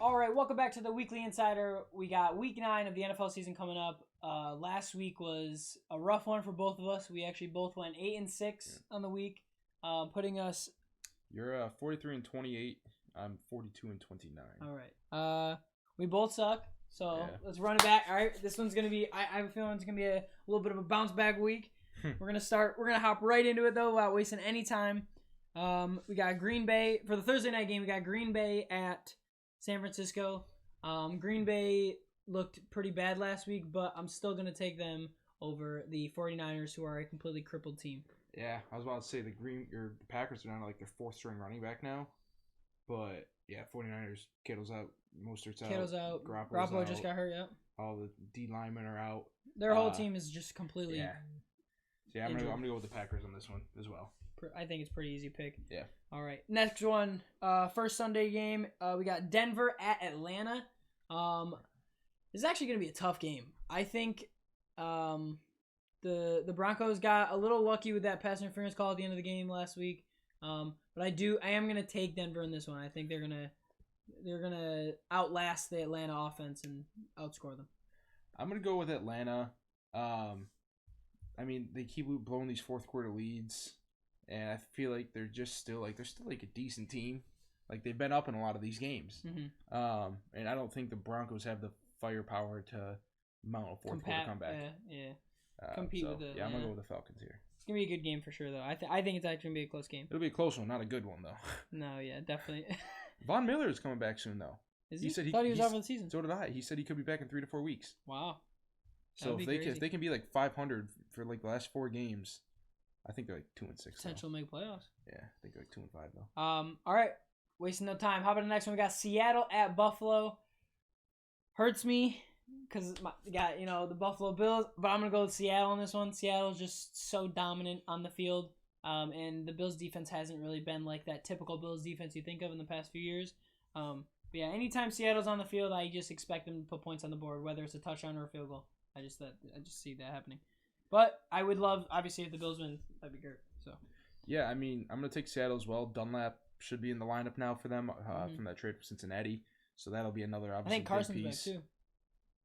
All right, welcome back to the Weekly Insider. We got week 9 of the NFL season coming up. Last week was a rough one for both of us. We actually both went 8-6 on the week, putting us. You're 43-28. I'm 42-29. All right. We both suck. So Yeah. let's run it back. All right, this one's gonna be. I have a feeling it's gonna be a little bit of a bounce back week. We're gonna hop right into it though, without wasting any time. We got Green Bay for the Thursday night game. We got Green Bay at San Francisco. Green Bay looked pretty bad last week, but I'm still going to take them over the 49ers, who are a completely crippled team. Yeah, I was about to say the Packers are down to like their fourth string running back now. But yeah, 49ers, Kittle's out, Mostert's out. Kittle's out. Garoppolo's Garoppolo out. just got hurt, yeah. All the D linemen are out. Their whole team is just completely I'm gonna go with the Packers on this one as well. I think it's a pretty easy pick. Yeah. All right. Next one, first Sunday game. We got Denver at Atlanta. This is actually going to be a tough game. I think the Broncos got a little lucky with that pass interference call at the end of the game last week. But I am going to take Denver in this one. I think they're gonna outlast the Atlanta offense and outscore them. I'm gonna go with Atlanta. I mean, they keep blowing these fourth quarter leads. And I feel like they're still a decent team. Like they've been up in a lot of these games. Mm-hmm. And I don't think the Broncos have the firepower to mount a fourth quarter comeback. Compete with the. Yeah, I'm gonna go with the Falcons here. It's gonna be a good game for sure, though. I think it's actually gonna be a close game. It'll be a close one, not a good one though. No, yeah, definitely. Von Miller is coming back soon though. Is he? Said I thought he was out for the season. So did I. He said he could be back in 3 to 4 weeks. Wow. So if they can be like 500 for like the last 4 games. I think they're like 2-6. Potential to make playoffs. Yeah, I think they're like 2-5 though. All right, wasting no time. How about the next one? We got Seattle at Buffalo. Hurts me because we got the Buffalo Bills, but I'm gonna go with Seattle on this one. Seattle's just so dominant on the field, and the Bills defense hasn't really been like that typical Bills defense you think of in the past few years. But yeah, anytime Seattle's on the field, I just expect them to put points on the board, whether it's a touchdown or a field goal. I just see that happening. But I would love, obviously, if the Bills win, that'd be great. So. Yeah, I mean, I'm going to take Seattle as well. Dunlap should be in the lineup now for them from that trade for Cincinnati. So that'll be another obviously. I think Carson's big back piece. too.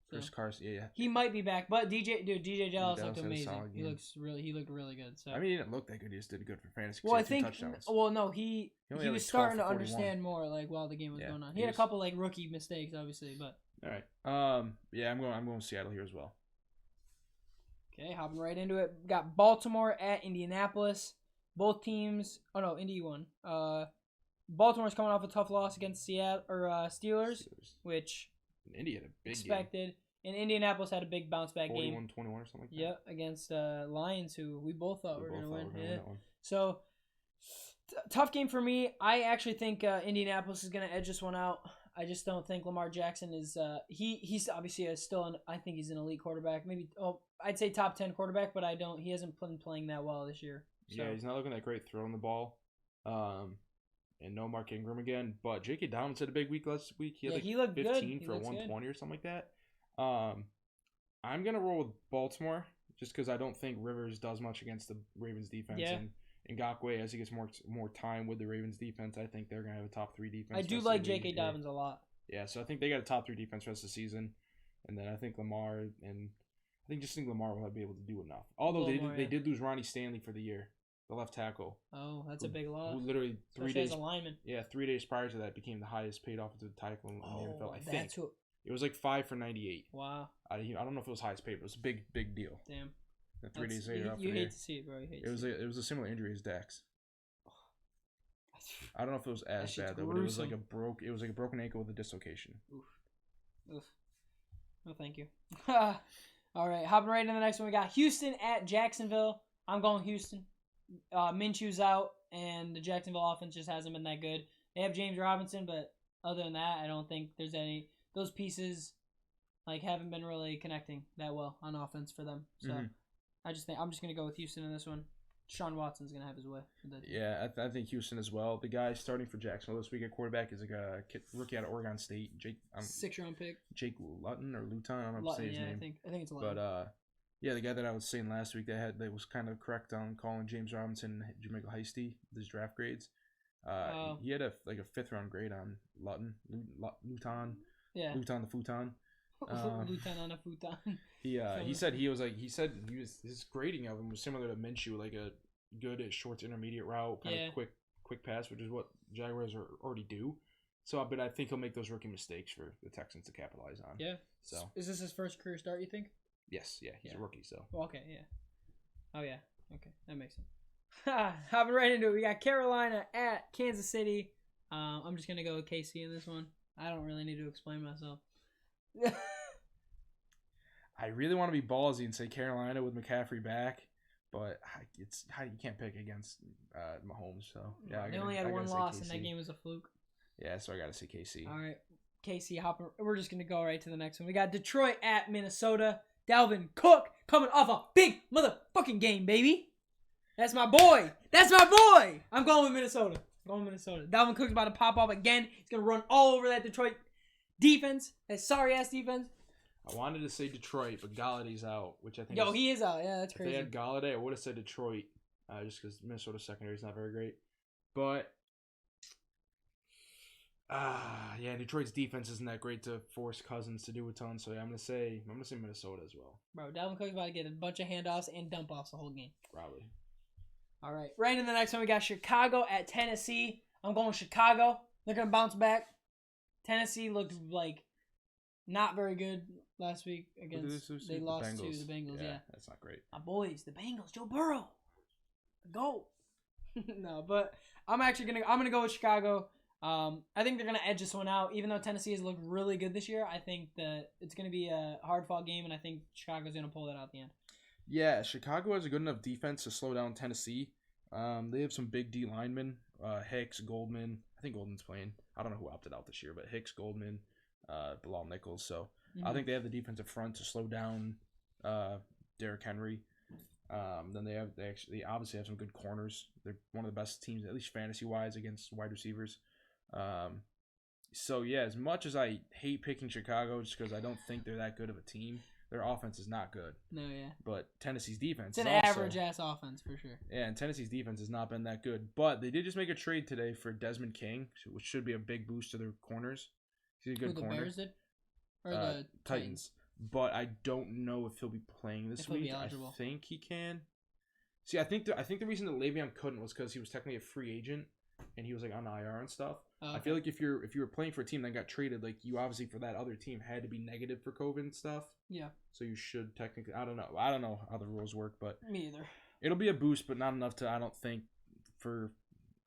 Chris Carson, yeah. He might be back, but DJ Dallas looked amazing. He looked really good. So. I mean, he didn't look that good. He just did good for fantasy. Well, I think. Well, no, he was starting to understand more like while the game was going on. He had a couple like rookie mistakes, obviously, but. All right. Yeah, I'm going Seattle here as well. Okay, hopping right into it. We got Baltimore at Indianapolis. Both teams. Oh no, Indy won. Baltimore's coming off a tough loss against Steelers, which Indy had a big expected. Game. And Indianapolis had a big bounce back 41-21 game. or something like that. Yeah, against Lions, who we both thought were going to win. Yeah. That one. So tough game for me. I actually think Indianapolis is going to edge this one out. I just don't think Lamar Jackson is. He's obviously I think he's an elite quarterback. Maybe I'd say top 10 quarterback, but he hasn't been playing that well this year. So. Yeah, he's not looking that great throwing the ball. And no Mark Ingram again, but J.K. Dobbins had a big week last week. He had he looked 15 good. for 120 or something like that. I'm gonna roll with Baltimore just because I don't think Rivers does much against the Ravens defense. Yeah. And Ngakoue, as he gets more time with the Ravens defense, I think they're gonna have a top 3 defense. I do like J.K. Dobbins a lot. Yeah, so I think they got a top 3 defense for the rest of the season, and then I think Lamar will be able to do enough. Although they did lose Ronnie Stanley for the year. The left tackle. Oh, that's a big loss. Who literally 3 Especially days. As a lineman. Yeah, 3 days prior to that became the highest paid offensive tackle in the NFL. I think it was like 5 for 98. Wow. I don't know if it was highest paid, but it was a big deal. Damn. And 3 days later, you hate to see it, bro. It was a similar injury as Dax. I don't know if it was as bad though, but it was like a broken ankle with a dislocation. Oof. No, thank you. All right, hopping right into the next one. We got Houston at Jacksonville. I'm going Houston. Minshew's out, and the Jacksonville offense just hasn't been that good. They have James Robinson, but other than that, I don't think there's any. Those pieces haven't been really connecting that well on offense for them. So I'm just gonna go with Houston in this one. Deshaun Watson's gonna have his way. Yeah, I think Houston as well. The guy starting for Jacksonville this week at quarterback is like a rookie out of Oregon State, Jake. 6th-round pick. Jake Luton or Luton, I don't know how to say his name. I think it's Luton. But yeah, the guy that I was saying last week that was kind of correct on calling James Robinson Jermichael Heisty, his draft grades. He had a 5th round grade on Luton. Yeah. Luton the futon. Luton on a futon. He said his grading of him was similar to Minshew, like a good at short to intermediate route, kind of quick pass, which is what Jaguars already do. So, but I think he'll make those rookie mistakes for the Texans to capitalize on. Yeah. So, is this his first career start, you think? Yes. Yeah, he's a rookie. So. Well, okay. Yeah. Oh yeah. Okay, that makes sense. Hopping right into it, we got Carolina at Kansas City. I'm just gonna go with KC in this one. I don't really need to explain myself. I really want to be ballsy and say Carolina with McCaffrey back, but you can't pick against Mahomes. So yeah, they only had one loss, and that game was a fluke. Yeah, so I gotta say KC. All right, KC hopping. We're just gonna go right to the next one. We got Detroit at Minnesota. Dalvin Cook coming off a big motherfucking game, baby. That's my boy. I'm going with Minnesota. Dalvin Cook's about to pop off again. He's gonna run all over that Detroit defense. That sorry ass defense. I wanted to say Detroit, but Galladay's out, which I think. He is out. Yeah, that's crazy. If they had Galladay, I would have said Detroit, just because Minnesota's secondary is not very great. But Detroit's defense isn't that great to force Cousins to do a ton. So yeah, I'm gonna say Minnesota as well. Bro, Dalvin Cook's about to get a bunch of handoffs and dump offs the whole game. Probably. All right, right in the next one, we got Chicago at Tennessee. I'm going Chicago. They're gonna bounce back. Tennessee looked like not very good last week against. They lost to the Bengals. Yeah, that's not great. My boys, the Bengals, Joe Burrow, go. No, but I'm gonna go with Chicago. I think they're gonna edge this one out. Even though Tennessee has looked really good this year, I think that it's gonna be a hard-fought game, and I think Chicago's gonna pull that out at the end. Yeah, Chicago has a good enough defense to slow down Tennessee. They have some big D linemen, Hicks, Goldman. I think Goldman's playing. I don't know who opted out this year, but Hicks, Goldman, Bilal Nichols. So I think they have the defensive front to slow down Derrick Henry. Then they obviously have some good corners. They're one of the best teams, at least fantasy wise, against wide receivers. So yeah, as much as I hate picking Chicago just because I don't think they're that good of a team, their offense is not good. No, yeah. But Tennessee's defense it's an average-ass offense for sure. Yeah, and Tennessee's defense has not been that good. But they did just make a trade today for Desmond King, which should be a big boost to their corners. He's a good corner. The Bears did? Or the Titans. But I don't know if he'll be playing this week. I think he can. See, I think the reason that Le'Veon couldn't was because he was technically a free agent and he was like on the IR and stuff. Oh, okay. I feel like if you were playing for a team that got traded, like you obviously for that other team had to be negative for COVID and stuff. Yeah. So you should technically. I don't know how the rules work, but me either. It'll be a boost, but not enough to. I don't think for.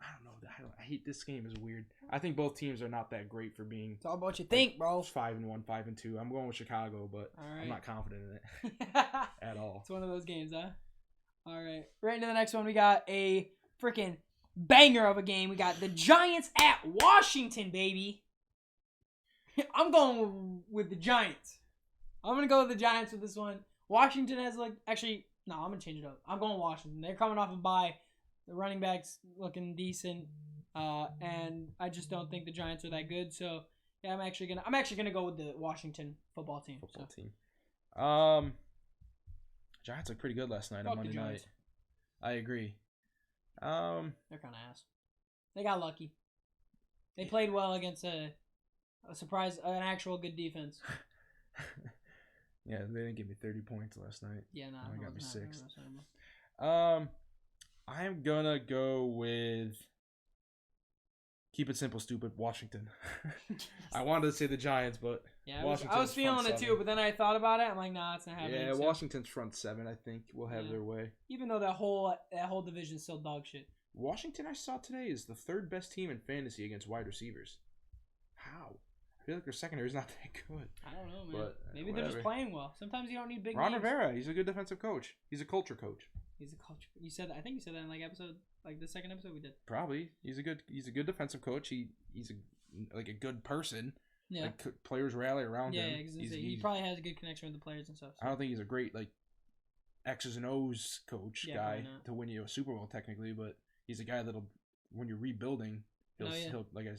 I don't know. I hate this game. Is weird. I think both teams are not that great for being. It's all about what you think, bro. 5-1, 5-2. I'm going with Chicago, but I'm not confident in it at all. It's one of those games, huh? All right. Right into the next one, we got a freaking banger of a game. We got the Giants at Washington, baby. I'm going with the Giants. I'm going to go with the Giants with this one. Washington has actually, no, I'm going to change it up. I'm going Washington. They're coming off a bye. The running backs looking decent. And I just don't think the Giants are that good. So, yeah, I'm actually gonna go with the Washington football team. Giants looked pretty good last night on Monday night. I agree. They're kind of ass. They got lucky. They played well against an actual good defense. Yeah, they didn't give me 30 points last night. Yeah, no, they got me 6. I'm gonna go with keep it simple, stupid, Washington. I wanted to say the Giants, but yeah, I was feeling it too. But then I thought about it. I'm like, nah, it's not happening. Yeah, Washington's front 7, I think, will have their way. Even though that whole division is still dog shit. Washington, I saw today, is the 3rd best team in fantasy against wide receivers. How? I feel like their secondary is not that good. I don't know, man. But, maybe they're just playing well. Sometimes you don't need big Ron Rivera, he's a good defensive coach. He's a culture coach. He's a culture. I think you said that in the second episode we did. Probably. He's a good defensive coach. He's a good person. Yeah. Like, players rally around him. Yeah, he probably has a good connection with the players and stuff. So. I don't think he's a great X's and O's coach guy to win you a Super Bowl technically, but he's a guy that'll when you're rebuilding, he'll like I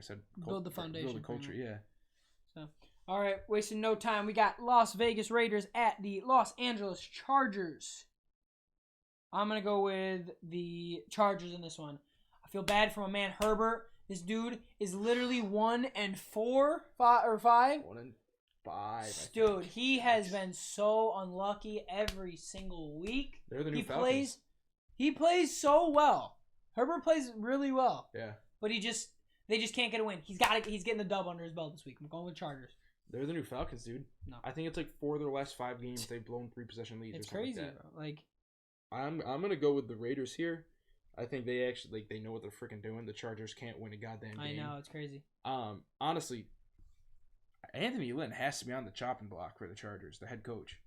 said, build the foundation, build the culture. Yeah. So. All right, wasting no time. We got Las Vegas Raiders at the Los Angeles Chargers. I'm going to go with the Chargers in this one. I feel bad for my man Herbert. This dude is literally 1-4, 5. 1-5. Dude, he has been so unlucky every single week. They're the new Falcons. He plays so well. Herbert plays really well. Yeah. But they just can't get a win. He's getting the dub under his belt this week. I'm going with Chargers. They're the new Falcons, dude. No. I think it's like 4 of their last 5 games they've blown 3 possession leads. It's or something crazy, like that. bro. Like, I'm gonna go with the Raiders here. I think they actually they know what they're freaking doing. The Chargers can't win a goddamn game. I know, it's crazy. Honestly, Anthony Lynn has to be on the chopping block for the Chargers, the head coach.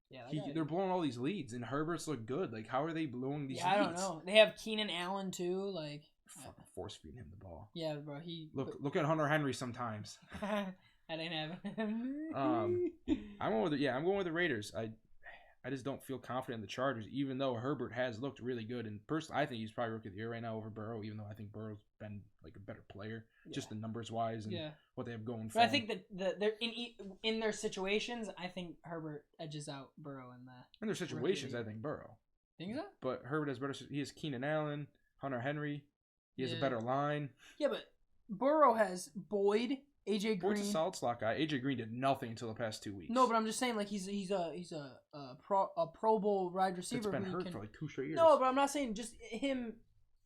Yeah, They're blowing all these leads, and Herbert's look good. Like, how are they blowing these leads? I don't know. They have Keenan Allen too. Like, fucking force feeding him the ball. Yeah, bro. Look at Hunter Henry sometimes. That ain't happening. I'm going with the Raiders. I just don't feel confident in the Chargers, even though Herbert has looked really good. And personally, I think he's probably rookie of the year right now over Burrow, even though I think Burrow's been like a better player, just the numbers wise and what they have going for. But I think that they're in their situations. I think Herbert edges out Burrow in that. In their situations, I think Burrow. Think so? But Herbert has better. He has Keenan Allen, Hunter Henry. He has a better line. Yeah, but Burrow has Boyd. AJ Green. Boyd's a solid slot guy. AJ Green did nothing until the past 2 weeks. No, but I'm just saying, like he's a Pro Bowl wide receiver. It's been hurt for like 2 straight years. No, but I'm not saying just him.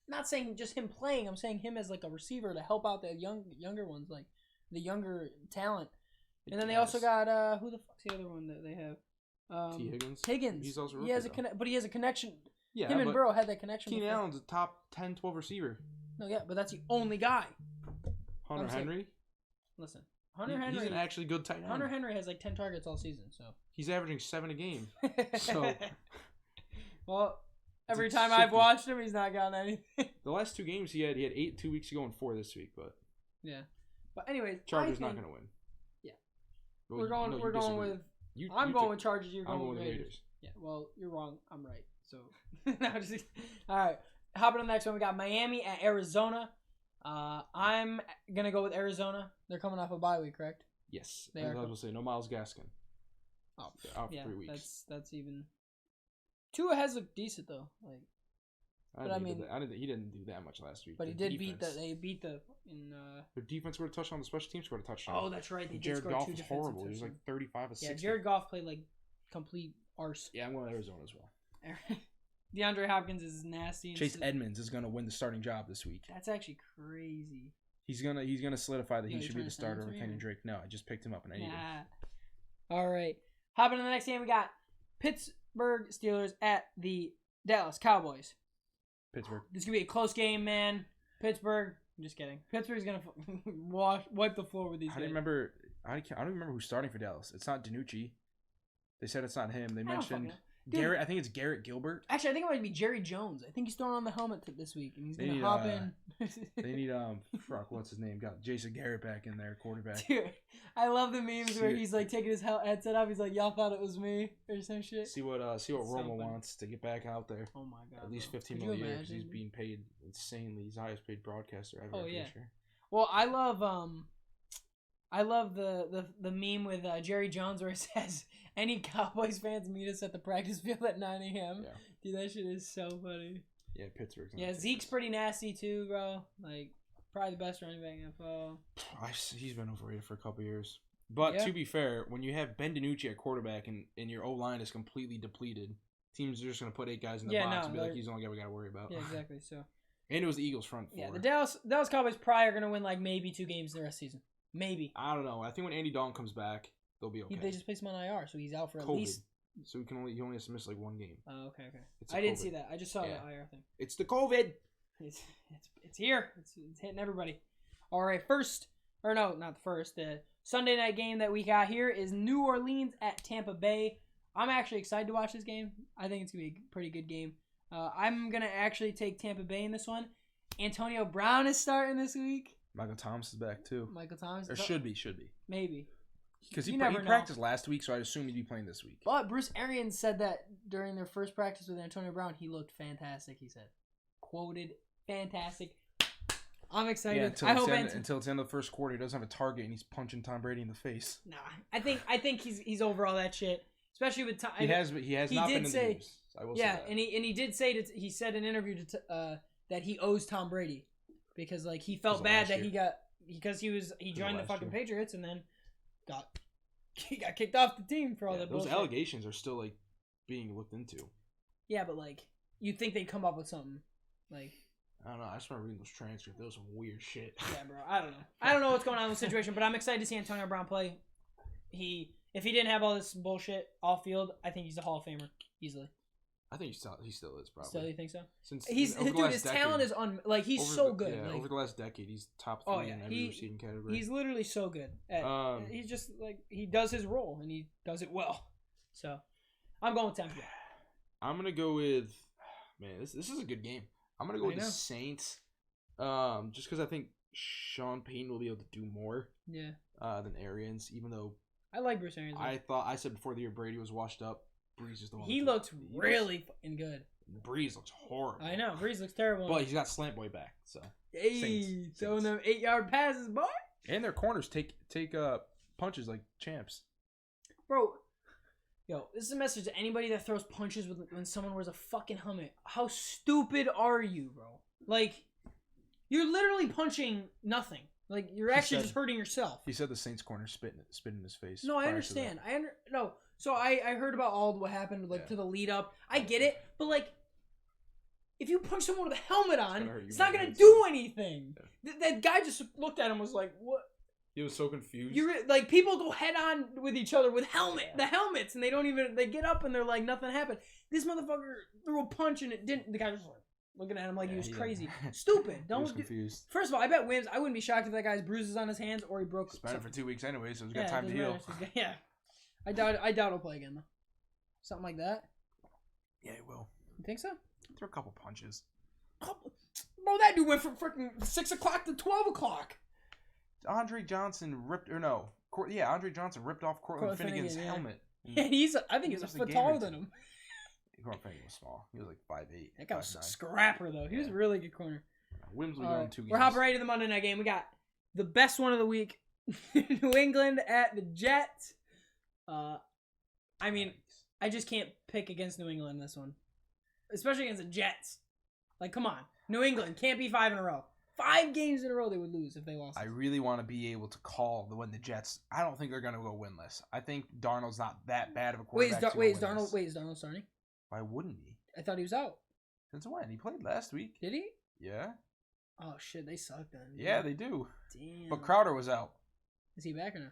Not saying just him playing. I'm saying him as like a receiver to help out the younger ones, like the younger talent. And then they also got who the fuck's the other one that they have? T. Higgins. Higgins. He's also he has but he has a connection. Yeah, him and Burrow had that connection. Keenan Allen's a top 10, 12 receiver. No, yeah, but that's the only guy. Hunter Henry. Listen. Hunter Henry. He's an actually good tight end. Hunter Henry has like 10 targets all season, so he's averaging 7 a game. So, well, every time I've watched him, he's not gotten anything. The last 2 games he had 8 2 weeks ago and 4 this week, but yeah. But anyways, Chargers not gonna win. Yeah, well, we're going with. I'm going with Chargers. You're going with Raiders. Yeah, well, you're wrong. I'm right. So, all right. Hopping on the next one, we got Miami at Arizona. I'm gonna go with Arizona. They're coming off a bye week, correct? Yes. I was going to say no Myles Gaskin. Oh, out for 3 weeks. That's even. Tua has looked decent though. Like, he didn't do that much last week. But he did beat the. They beat the in. Their defense scored a touchdown. The special teams scored a touchdown. Oh, that's right. They Jared did score Goff 2 was defensive horrible. He was like 35 of 60. Yeah, Jared Goff played like complete arse. Yeah, I'm going with Arizona as well. DeAndre Hopkins is nasty. Chase Edmonds is going to win the starting job this week. That's actually crazy. He's gonna solidify that he should be the starter over Kenyon Drake. No, I just picked him up and I need him. All right. Hopping to the next game, we got Pittsburgh Steelers at the Dallas Cowboys. Pittsburgh. This is gonna be a close game, man. Pittsburgh. I'm just kidding. Pittsburgh's gonna wipe the floor with these guys. I don't remember who's starting for Dallas. It's not DiNucci. They said it's not him. They mentioned Garrett. I think it's Garrett Gilbert. Actually, I think it might be Jerry Jones. I think he's throwing on the helmet this week, and he's gonna hop in. They need what's his name? Got Jason Garrett back in there, quarterback. Dude, I love the memes where he's like taking his headset off. He's like, "Y'all thought it was me," or some shit. See what Romo wants to get back out there. Oh my god! At least $15 million a year because he's being paid insanely. He's the highest paid broadcaster ever. Oh yeah. Sure. Well, I love the meme with Jerry Jones where it says, "Any Cowboys fans meet us at the practice field at 9 a.m." Yeah. Dude, that shit is so funny. Yeah, Pittsburgh. Yeah, Zeke's pretty nasty too, bro. Like, probably the best running back in the NFL. He's been overrated for a couple years. But to be fair, when you have Ben DiNucci at quarterback and your O-line is completely depleted, teams are just going to put 8 guys in the box and be like, he's the only guy we got to worry about. Yeah, exactly. So. And it was the Eagles' front 4. Yeah, the Dallas Cowboys probably are going to win like maybe 2 games the rest of the season. Maybe. I don't know. I think when Andy Dalton comes back, they'll be okay. They just placed him on IR, so he's out for at COVID. least. So he only has to miss like 1 game. Oh, okay. I didn't see that. I just saw the IR thing. It's the COVID. It's here. It's hitting everybody. All right, the Sunday night game that we got here is New Orleans at Tampa Bay. I'm actually excited to watch this game. I think it's gonna be a pretty good game. I'm gonna actually take Tampa Bay in this one. Antonio Brown is starting this week. Michael Thomas is back too. Michael Thomas, or should be. Maybe. Because he practiced last week, so I assume he'd be playing this week. But Bruce Arians said that during their first practice with Antonio Brown, he looked fantastic, he said. Quoted, fantastic. I'm excited. Yeah, until it's the end of the first quarter, he doesn't have a target, and he's punching Tom Brady in the face. Nah, I think he's over all that shit. Especially with Tom. He has not been in the news. I will say that. And he did say he said in an interview that he owes Tom Brady. because like he felt of bad last that year. he got he joined the last fucking year. Patriots and then he got kicked off the team for all Yeah, that those bullshit. allegations are still like being looked into. Yeah, but like you'd think they'd come up with something like. I don't know. I just remember reading those transcripts. That was some weird shit. Yeah, bro. I don't know. I don't know what's going on in the situation, but I'm excited to see Antonio Brown play. If he didn't have all this bullshit off field, I think he's a Hall of Famer easily. I think he still is probably. Still, you think so? Since He's over the dude. last His decade, talent is he's over so the- good. Yeah, like, over the last decade, he's top 3 Oh, yeah. in every receiving category. he's literally so good. He's just like he does his role and he does it well. So I'm going with Tampa Bay. I'm gonna go with this is a good game. I'm gonna go I with the know. Saints. Just because I think Sean Payton will be able to do more Yeah, than Arians, even though I like Bruce Arians. I said before the year Brady was washed up. Breeze is the one. He looks really fucking good. Breeze looks horrible. I know Breeze looks terrible. But he's got Slant Boy back, so hey, Saints. throwing them 8-yard passes, boy. and their corners take punches like champs. Bro, yo, this is a message to anybody that throws punches when someone wears a fucking helmet. How stupid are you, bro? Like, you're literally punching nothing. Like, you're actually said- just hurting yourself. He said the Saints corner spit in his face. No, I prior to that. understand. No. So I heard about all what happened like Yeah. to the lead up. I get it, but like, if you punch someone with a helmet on, gonna hurt you it's not more gonna than do it's- anything. That guy just looked at him and was like, "What?" He was so confused. Like people go head on with each other with the helmets, and they get up and they're like nothing happened. This motherfucker threw a punch and it didn't. The guy was like looking at him like he was crazy, stupid. He was Don't. confused. First of all, I bet Williams. I wouldn't be shocked if that guy's bruises on his hands or he broke. He's been it for 2 weeks anyway, so he's Yeah, got time to doesn't heal. matter. Yeah, I doubt he'll play again though. Something like that. Yeah, he will. You think so? Throw a couple punches. Bro, that dude went from freaking 6 o'clock to 12 o'clock. Andre Johnson ripped off Cortland Finnegan's Finnegan, yeah. helmet. And I think he's a Lose the foot game taller or than two. him. Cortland Finnegan was small. He was like 5'8". That guy was a 5'9". scrapper though. He was a Yeah. really good corner. Wims will All go in right, 2 games. we're hopping right to the Monday night game. We got the best one of the week: New England at the Jets. I mean, I just can't pick against New England in this one, especially against the Jets. Like, come on, New England can't be 5 in a row. 5 games in a row they would lose if they lost. I really want to be able to call the Jets. I don't think they're going to go winless. I think Darnold's not that bad of a Wait, quarterback. is Darnold starting? Why wouldn't he? I thought he was out. Since when? He played last week. Did he? Yeah. Oh shit, they suck then. Yeah, they do. Damn. But Crowder was out. Is he back or no?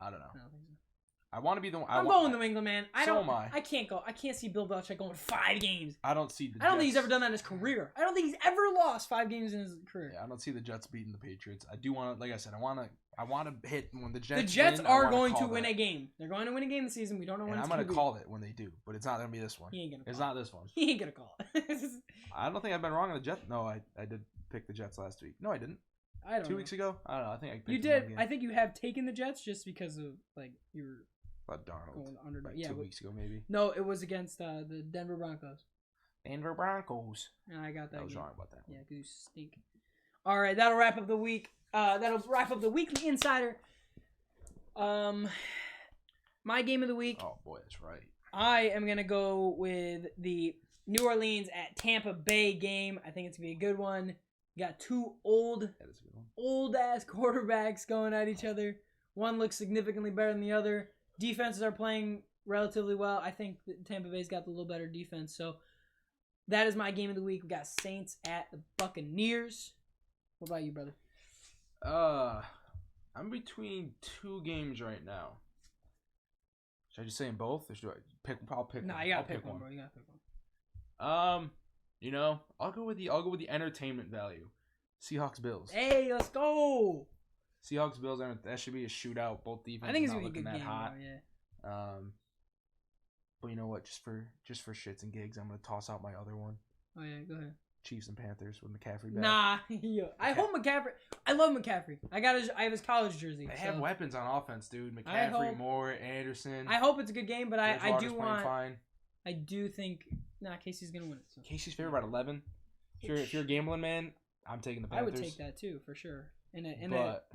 I don't know. I don't think so. I want to be the one. I'm going New England, man. So am I. I can't go. I can't see Bill Belichick going 5 games. I don't see the I don't think he's Jets- ever done that in his career. I don't think he's ever lost 5 games in his career. Yeah, I don't see the Jets beating the Patriots. I do want to, like I said, I want to hit when the Jets. The Jets win, I are wanna going to call win that. a game. They're going to win a game this season. We don't know when And it's I'm going gonna to call it when they do, but it's not gonna be this one. He ain't gonna call It's it. not this one. He ain't gonna call it. I don't think I've been wrong on the Jets. No, I did pick the Jets last week. No, I didn't. I don't 2 know. weeks ago. I don't know. I think I picked You them one did. game. I think you have taken the Jets just because of like you were But Darnold. going underdog. Like Yeah, 2 but- weeks ago, maybe. no, it was against the Denver Broncos, Denver Broncos. and I got that. I was game. wrong about that. Yeah, because you stink. All right, that'll wrap up the week. That'll wrap up the Weekly Insider. My game of the week. Oh boy, that's right. I am gonna go with the New Orleans at Tampa Bay game. I think it's gonna be a good one. You got 2 That is a good one. old ass quarterbacks going at each other. One looks significantly better than the other. Defenses are playing relatively well. I think that Tampa Bay's got the little better defense. So that is my game of the week. We got Saints at the Buccaneers. What about you, brother? I'm between 2 games right now. Should I just say them both, or should I pick? I'll pick. Nah, one. you gotta I'll pick one, bro. You gotta pick one. I'll go with the entertainment value. Seahawks Bills. Hey, let's go. Seahawks Bills. That should be a shootout. Both defenses I think it's not gonna be a looking good that game, hot. bro, yeah. But you know what? Just for shits and gigs, I'm gonna toss out my other one. Oh yeah, go ahead. Chiefs and Panthers with McCaffrey back. Nah, yo, I hope McCaffrey. I love McCaffrey. I have his college jersey. They so have weapons on offense, dude. I McCaffrey, hope- Moore, Anderson. I hope it's a good game, but I Bridgewater's do playing want. fine. I do think. Nah, Casey's gonna win it. So. Casey's favored by 11. If you're a gambling man, I'm taking the I Panthers. would take that too, for sure. In a But-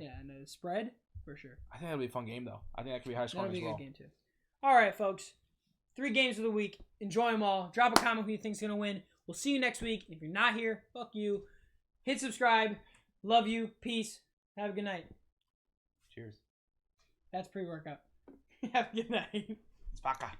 spread, for sure. I think that'll be a fun game though. I think that could be high That'll scoring be as a well. good game too. All right, folks. 3 games of the week. Enjoy them all. Drop a comment who you think's gonna win. We'll see you next week. If you're not here, fuck you. Hit subscribe. Love you. Peace. Have a good night. Cheers. That's pre-workout. Have a good night. Spaka.